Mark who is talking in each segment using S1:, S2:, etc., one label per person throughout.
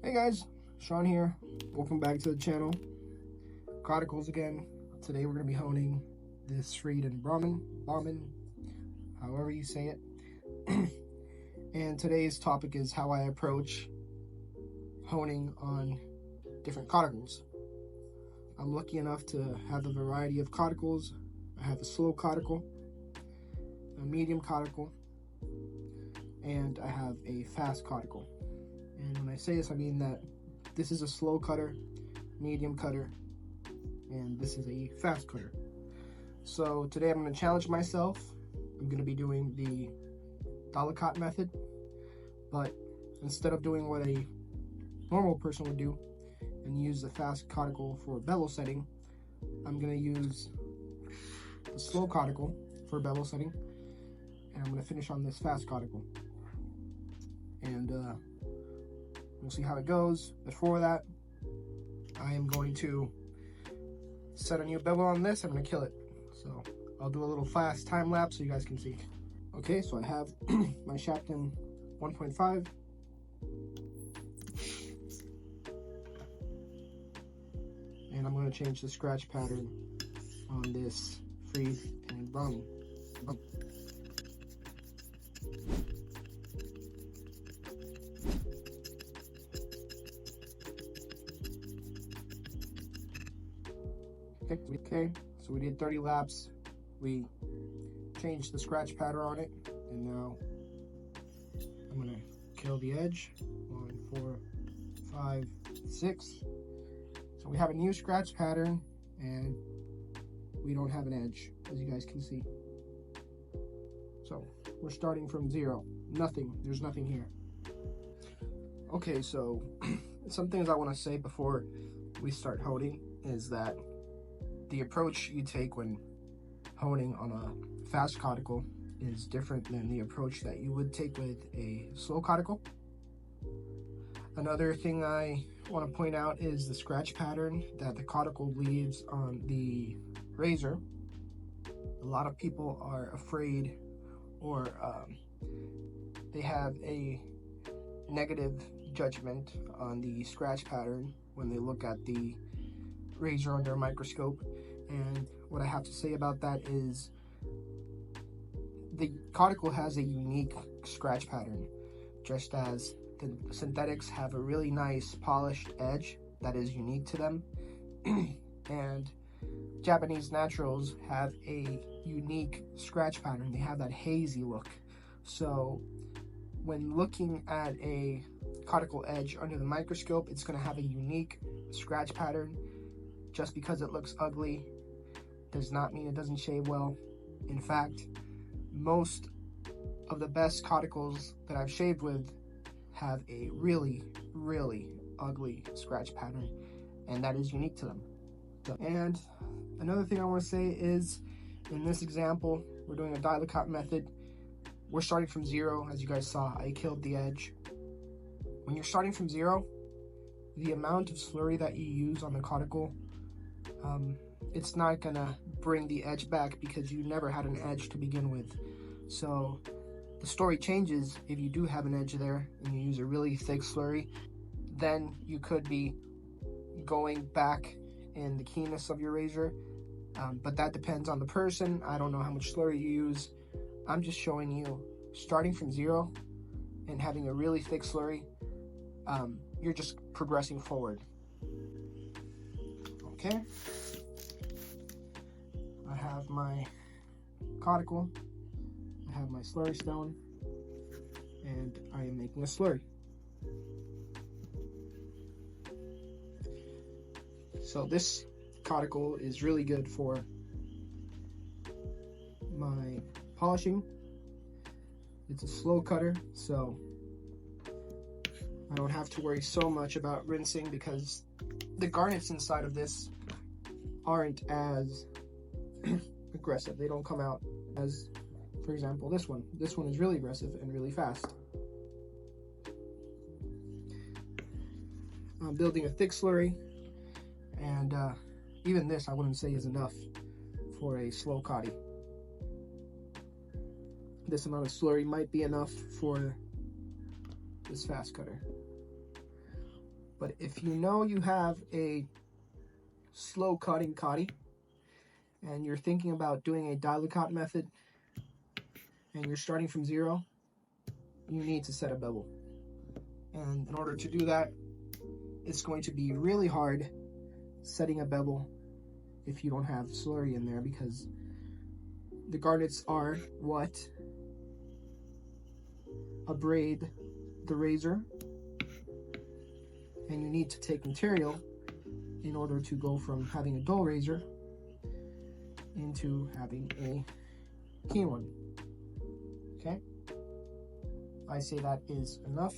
S1: Hey guys, Sean here. Welcome back to the channel. Coticles again. Today we're going to be honing this Shreed and Brahmin, however you say it. And today's topic is how I approach honing on different coticles. I'm lucky enough to have a variety of coticles. I have a slow coticle, a medium coticle, and I have a fast coticle. And when I say this, I mean that this is a slow cutter, medium cutter, and this is a fast cutter. So today I'm going to challenge myself. I'm going to be doing the Delicate method, but instead of doing what a normal person would do and use the fast coticle for bevel setting, I'm going to use the slow coticle for bevel setting, and I'm going to finish on this fast coticle. And we'll see how it goes. Before that, I am going to set a new bevel on this. I'm going to kill it. So I'll do a little fast time lapse so you guys can see. Okay, so I have my Sharpening 1.5. And I'm going to change the scratch pattern on this Shreed and Brahmin. Okay, so we did 30 laps. We changed the scratch pattern on it, and now I'm gonna kill the edge. 1, 4, 5, 6. So we have a new scratch pattern, and we don't have an edge, as you guys can see. So we're starting from 0. Nothing. There's nothing here. Okay, so some things I want to say before we start honing is that the approach you take when honing on a fast coticle is different than the approach that you would take with a slow coticle. Another thing I want to point out is the scratch pattern that the coticle leaves on the razor. A lot of people are afraid, or they have a negative judgment on the scratch pattern when they look at the razor under a microscope. And what I have to say about that is the coticle has a unique scratch pattern, just as the synthetics have a really nice polished edge that is unique to them, and Japanese naturals have a unique scratch pattern. They have that hazy look. So when looking at a coticle edge under the microscope, it's going to have a unique scratch pattern. Just because it looks ugly does not mean it doesn't shave well. In fact, most of the best coticles that I've shaved with have a really, really ugly scratch pattern, and that is unique to them. And another thing I want to say is, in this example, we're doing a Delicate method. We're starting from 0. As you guys saw, I killed the edge. When you're starting from 0, the amount of slurry that you use on the coticle, it's not gonna bring the edge back because you never had an edge to begin with. So the story changes if you do have an edge there and you use a really thick slurry. Then you could be going back in the keenness of your razor, but that depends on the person. I don't know how much slurry you use. I'm just showing you starting from 0 and having a really thick slurry. You're just progressing forward. Okay, I have my coticle, I have my slurry stone, and I am making a slurry. So this coticle is really good for my polishing. It's a slow cutter, so I don't have to worry so much about rinsing because the garnets inside of this aren't as aggressive. They don't come out as, for example, this one. This one is really aggressive and really fast. I'm building a thick slurry, and even this I wouldn't say is enough for a slow coti. This amount of slurry might be enough for this fast cutter. But if you know you have a slow cutting Coti and you're thinking about doing a dial-a-cut method and you're starting from 0, you need to set a bevel. And in order to do that, it's going to be really hard setting a bevel if you don't have slurry in there, because the garnets are what abrade the razor, and you need to take material in order to go from having a dull razor into having a keen one. Okay, I say that is enough.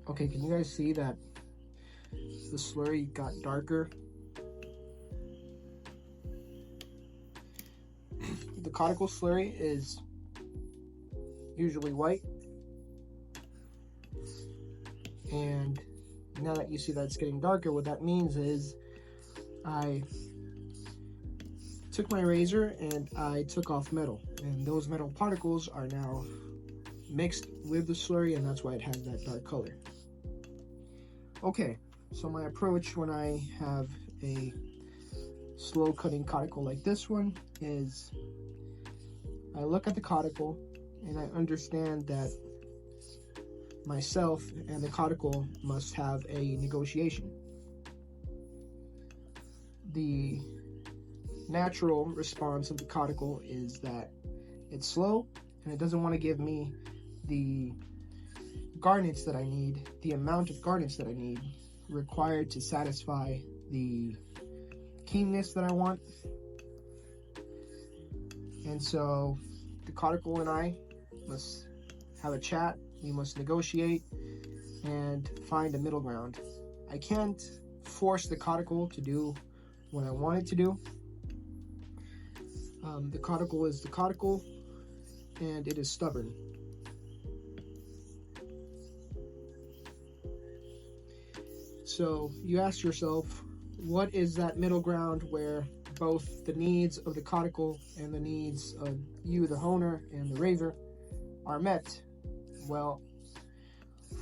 S1: Okay, can you guys see that the slurry got darker? The Coticule slurry is usually white, and now that you see that it's getting darker, what that means is I took my razor and I took off metal, and those metal particles are now mixed with the slurry, and that's why it has that dark color. Okay, so my approach when I have a slow cutting Coticule like this one is I look at the Coticule and I understand that myself and the Coticule must have a negotiation. The natural response of the Coticule is that it's slow and it doesn't want to give me the garnets that I need, the amount of garnets that I need required to satisfy the keenness that I want. And so the Coticule and I must have a chat, we must negotiate and find a middle ground. I can't force the Coticule to do what I want it to do. The Coticule is the Coticule, and it is stubborn. So you ask yourself, what is that middle ground where both the needs of the Coticule and the needs of you, the honer, and the razor are met? Well,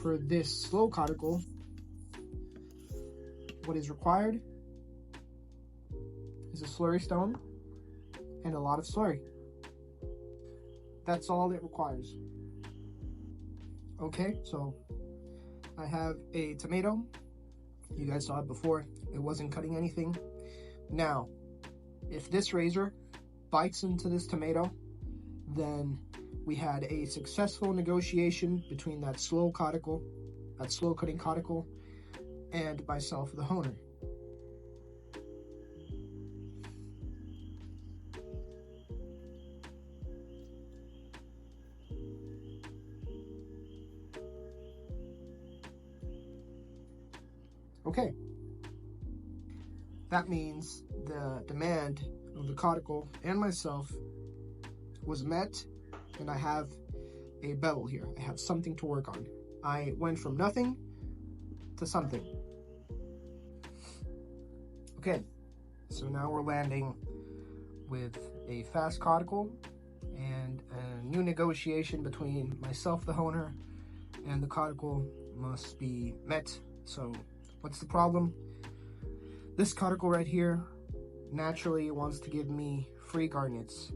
S1: for this slow Coticule, what is required is a slurry stone and a lot of slurry. That's all it requires. Okay, so I have a tomato. You guys saw it before. It wasn't cutting anything. Now, if this razor bites into this tomato, then we had a successful negotiation between that slow Coticule, that slow cutting Coticule, and myself, the honer. Okay, that means the demand of the Coticule and myself was met, and I have a bevel here. I have something to work on. I went from nothing to something. Okay, so now we're landing with a fast Coticule and a new negotiation between myself, the honer, and the Coticule must be met. So what's the problem? This Coticule right here naturally wants to give me free garnets,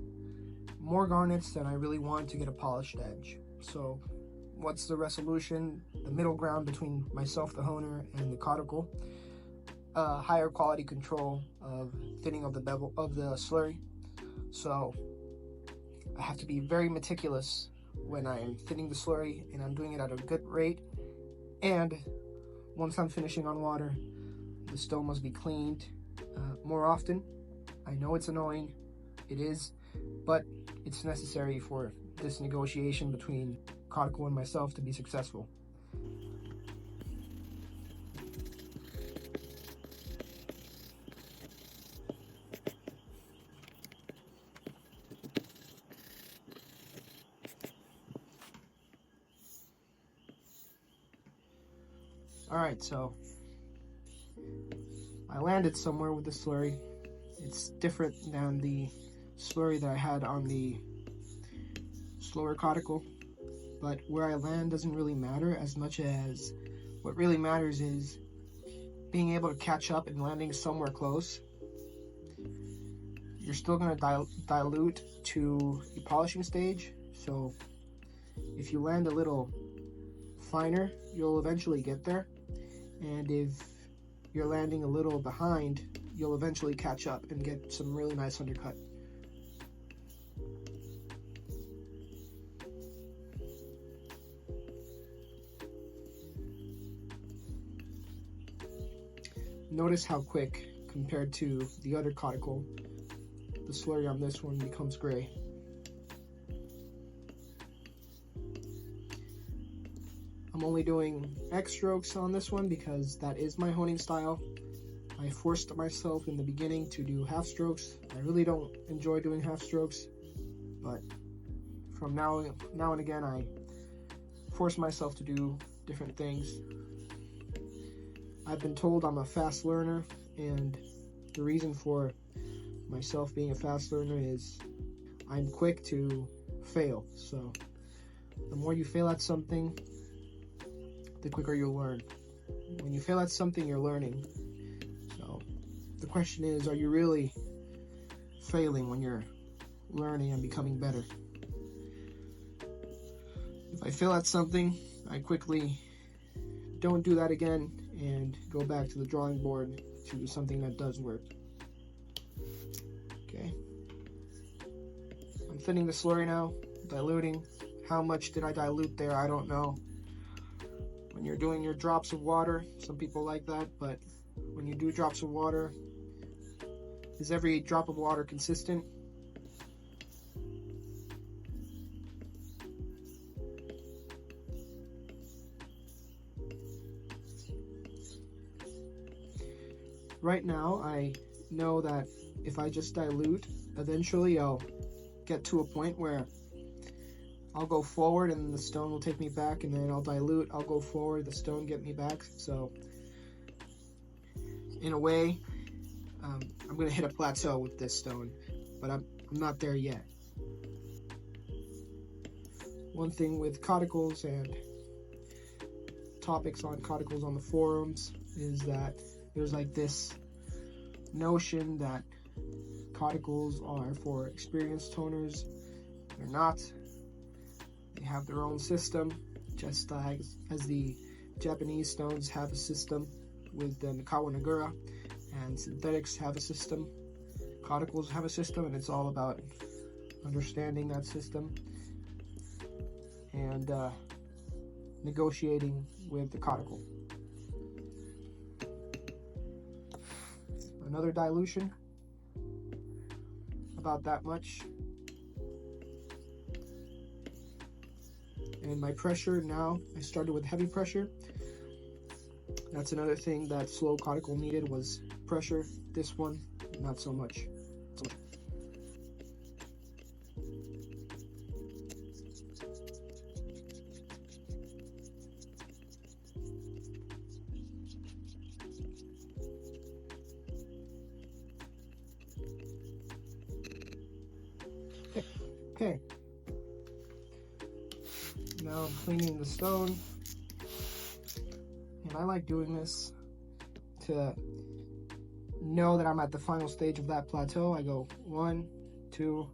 S1: more garnets than I really want to get a polished edge. So what's the resolution? The middle ground between myself, the honer, and the Coticule, higher quality control of thinning of the bevel of the slurry. So I have to be very meticulous when I'm thinning the slurry, and I'm doing it at a good rate. And once I'm finishing on water, the stone must be cleaned more often. I know it's annoying, it is, but it's necessary for this negotiation between Coticule and myself to be successful. Alright, so I landed somewhere with the slurry. It's different than the slurry that I had on the slower Coticule, but where I land doesn't really matter as much as what really matters is being able to catch up and landing somewhere close. You're still going to dilute to the polishing stage, so if you land a little finer, you'll eventually get there, and if you're landing a little behind, you'll eventually catch up and get some really nice undercut. Notice how quick, compared to the other Coticule, the slurry on this one becomes gray. I'm only doing X strokes on this one because that is my honing style. I forced myself in the beginning to do half strokes. I really don't enjoy doing half strokes, but from now and again I force myself to do different things. I've been told I'm a fast learner, and the reason for myself being a fast learner is I'm quick to fail. So the more you fail at something, the quicker you'll learn. When you fail at something, you're learning. So the question is, are you really failing when you're learning and becoming better? If I fail at something, I quickly don't do that again and go back to the drawing board to do something that does work. Okay. I'm thinning the slurry now, diluting. How much did I dilute there? I don't know. When you're doing your drops of water, some people like that, but when you do drops of water, is every drop of water consistent? Right now, I know that if I just dilute, eventually I'll get to a point where I'll go forward and the stone will take me back, and then I'll dilute, I'll go forward, the stone get me back. So in a way, I'm going to hit a plateau with this stone, but I'm not there yet. One thing with Coticules and topics on Coticules on the forums is that there's like this notion that Coticules are for experienced toners. They're not. They have their own system, just as the Japanese stones have a system with the Mikawa Nagura, and synthetics have a system. Coticules have a system, and it's all about understanding that system and negotiating with the Coticule. Another dilution, about that much. And my pressure now, I started with heavy pressure. That's another thing that slow Coticule needed, was pressure. This one, not so much. Okay. Now I'm cleaning the stone, and I like doing this to know that I'm at the final stage of that plateau. I go 1, 2,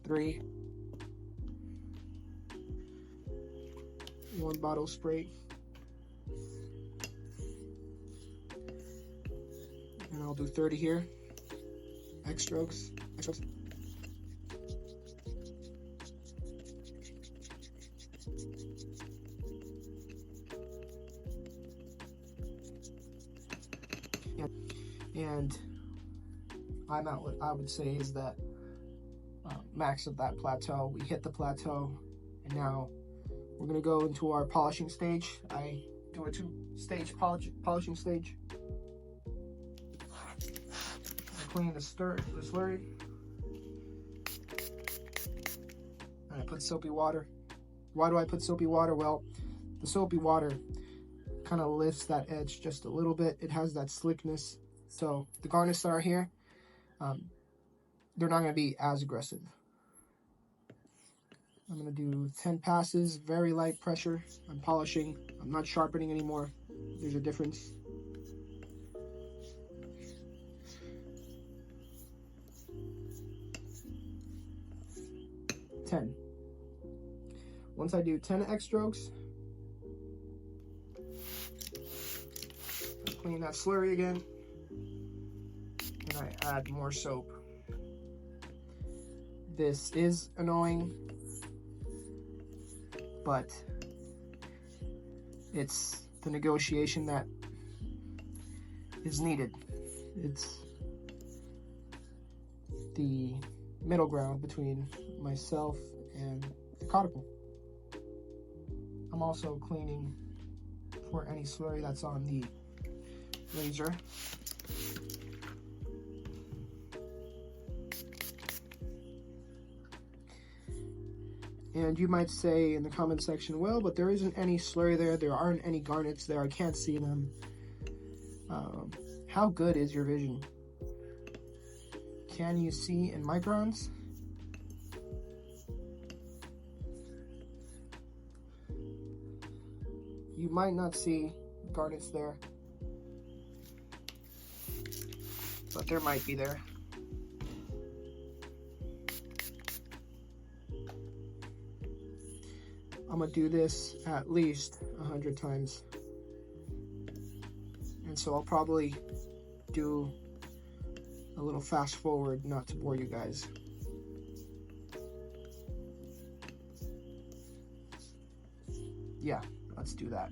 S1: 3, 1 bottle spray, and I'll do 30 here. X strokes. And I'm at what I would say is that max of that plateau. We hit the plateau, and now we're gonna go into our polishing stage. I do a 2-stage polishing stage. I clean the slurry, and I put soapy water. Why do I put soapy water? Well, the soapy water kind of lifts that edge just a little bit. It has that slickness, so the garnets that are here, they're not going to be as aggressive. I'm going to do 10 passes, very light pressure. I'm polishing. I'm not sharpening anymore. There's a difference. Once I do 10 X strokes, I clean that slurry again, and I add more soap. This is annoying, but it's the negotiation that is needed. It's the middle ground between myself and the Coticule. I'm also cleaning for any slurry that's on the razor. And you might say in the comment section, well, but there isn't any slurry there. There aren't any garnets there. I can't see them. How good is your vision? Can you see in microns? You might not see garnets there, but there might be there. I'm gonna do this at least 100 times. And so I'll probably do a little fast forward, not to bore you guys. Yeah, let's do that.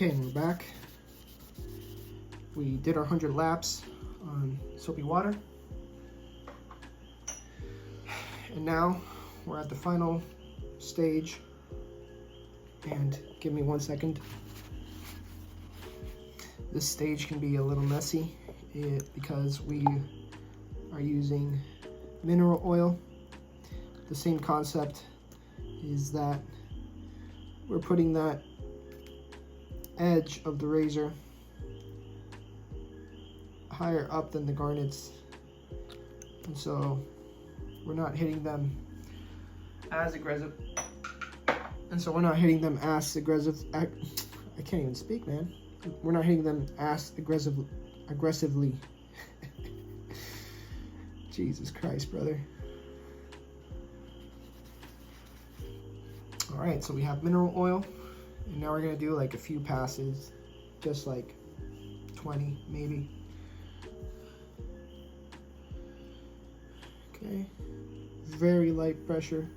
S1: Okay, and we're back. We did our 100 laps on soapy water. And now we're at the final stage. And give me 1 second. This stage can be a little messy because we are using mineral oil. The same concept is that we're putting that edge of the razor higher up than the garnets, and so we're not hitting them as aggressive. I can't even speak, man. We're not hitting them as aggressively. Jesus Christ, brother. All right, so we have mineral oil. And now we're gonna do like a few passes, just like 20 maybe. Okay, very light pressure.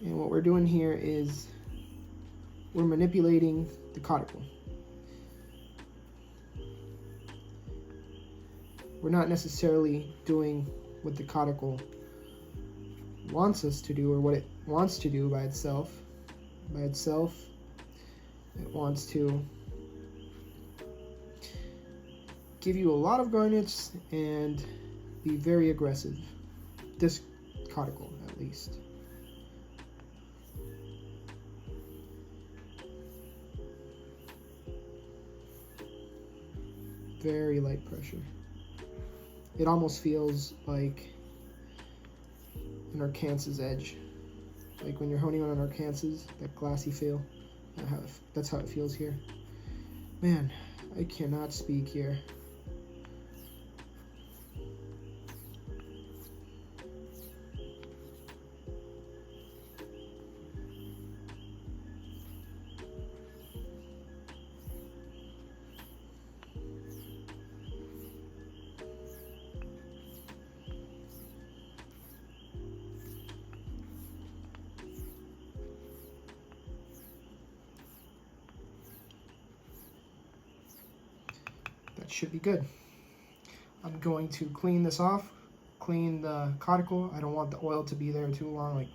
S1: And what we're doing here is we're manipulating the Coticule. We're not necessarily doing what the Coticule wants us to do or what it wants to do by itself. It wants to give you a lot of garnets and be very aggressive. This Coticule, at least. Very light pressure. It almost feels like an Arkansas edge. Like when you're honing on an Arkansas, that glassy feel. That's how it feels here. Man, I cannot speak here. That should be good. I'm going to clean this off, clean the cuticle. I don't want the oil to be there too long, like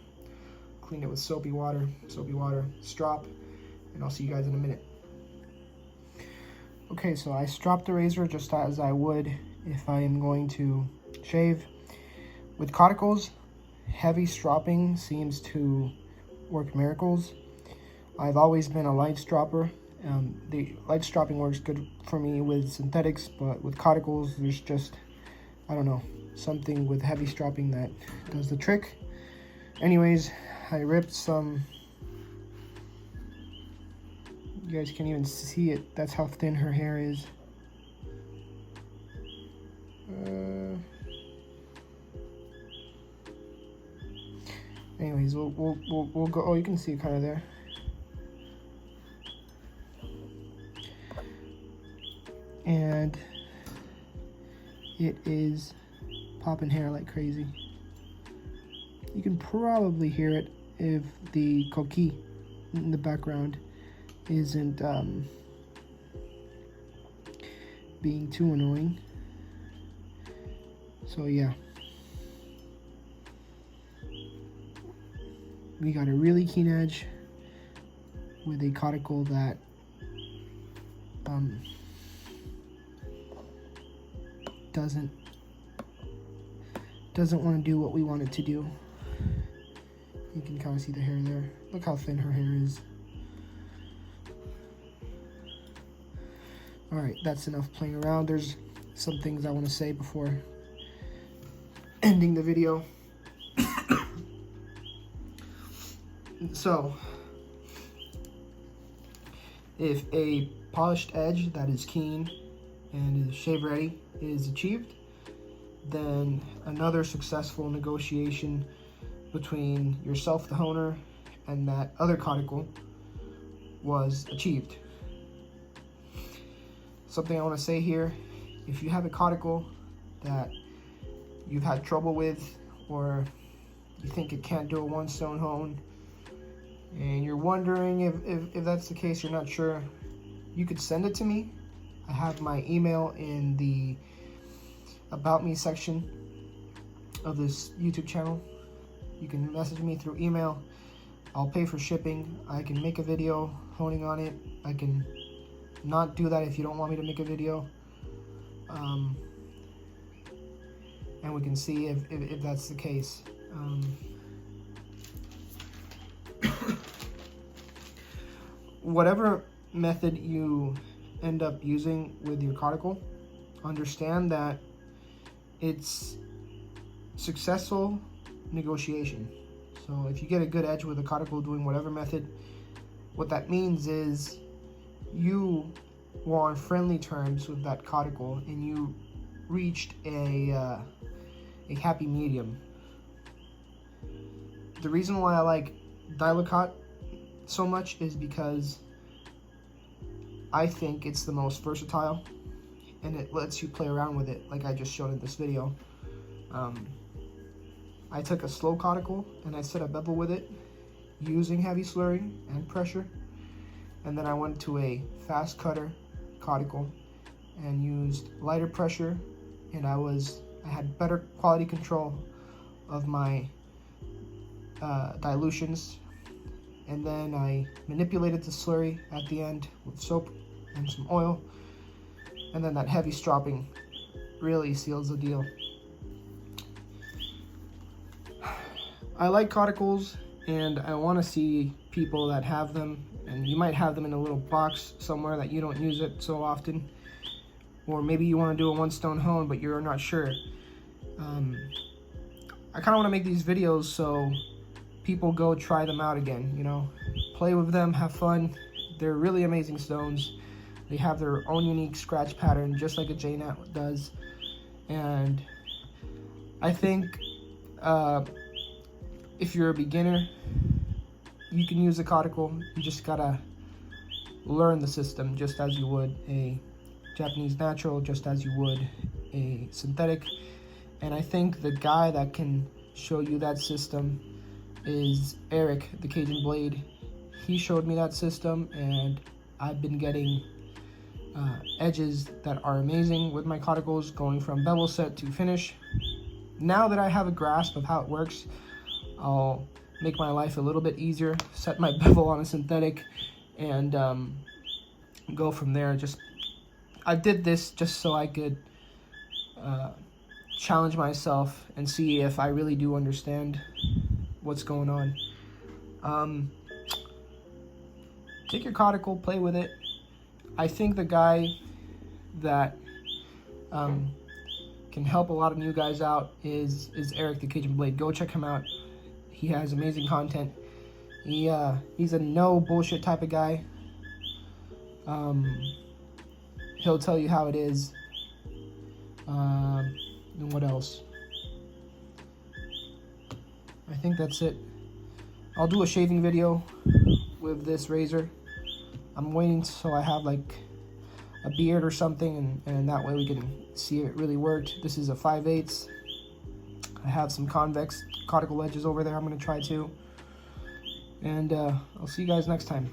S1: clean it with soapy water, strop, and I'll see you guys in a minute. Okay, so I stropped the razor just as I would if I am going to shave. With Coticles, heavy stropping seems to work miracles. I've always been a light stropper. The light stropping works good for me with synthetics, but with Coticles, there's just, I don't know, something with heavy stropping that does the trick. Anyways, I ripped some, you guys can't even see it, that's how thin her hair is. Anyways, we'll go, oh, you can see it kind of there. And it is popping hair like crazy. You can probably hear it if the Coti in the background isn't being too annoying. So yeah, we got a really keen edge with a Coticule that doesn't want to do what we want it to do. You can kind of see the hair there. Look how thin her hair is. Alright, that's enough playing around. There's some things I want to say before ending the video. So, if a polished edge that is keen and is shave ready is achieved, then another successful negotiation between yourself, the honer, and that other Coticule was achieved. Something I want to say here, if you have a Coticule that you've had trouble with, or you think it can't do a one stone hone, and you're wondering if that's the case, you're not sure, you could send it to me. I have my email in the About Me section of this YouTube channel. You can message me through email. I'll pay for shipping. I can make a video honing on it. I can not do that if you don't want me to make a video. And we can see if that's the case. Whatever method you end up using with your Coticule, understand that it's successful negotiation. So if you get a good edge with a Coticule doing whatever method, what that means is you were on friendly terms with that Coticule and you reached a happy medium. The reason why I like Dialocot so much is because I think it's the most versatile and it lets you play around with it like I just showed in this video. I took a slow Coticule and I set a bevel with it using heavy slurry and pressure, and then I went to a fast cutter Coticule and used lighter pressure, and I had better quality control of my dilutions. And then I manipulated the slurry at the end with soap and some oil, and then that heavy stropping really seals the deal. I like Coticules, and I want to see people that have them, and you might have them in a little box somewhere that you don't use it so often. or maybe you want to do a 1-stone hone but you're not sure. I kind of want to make these videos so people go try them out again, you know, play with them, have fun. They're really amazing stones. They have their own unique scratch pattern, just like a J-Nut does. And I think if you're a beginner, you can use a Coticule. You just gotta learn the system just as you would a Japanese natural, just as you would a synthetic. And I think the guy that can show you that system is Eric, the Cajun Blade. He showed me that system, and I've been getting edges that are amazing with my Coticules, going from bevel set to finish. Now that I have a grasp of how it works, I'll make my life a little bit easier, set my bevel on a synthetic, and go from there. I did this just so I could challenge myself and see if I really do understand what's going on. Take your Coticule, play with it. I think the guy that can help a lot of new guys out is Eric the Cajun Blade. Go check him out. He has amazing content. He's a no bullshit type of guy. He'll tell you how it is. And what else? I think that's it. I'll do a shaving video with this razor. I'm waiting so I have like a beard or something, and that way we can see if it really worked. This is a 5/8. I have some convex Coticule edges over there I'm going to try too. And I'll see you guys next time.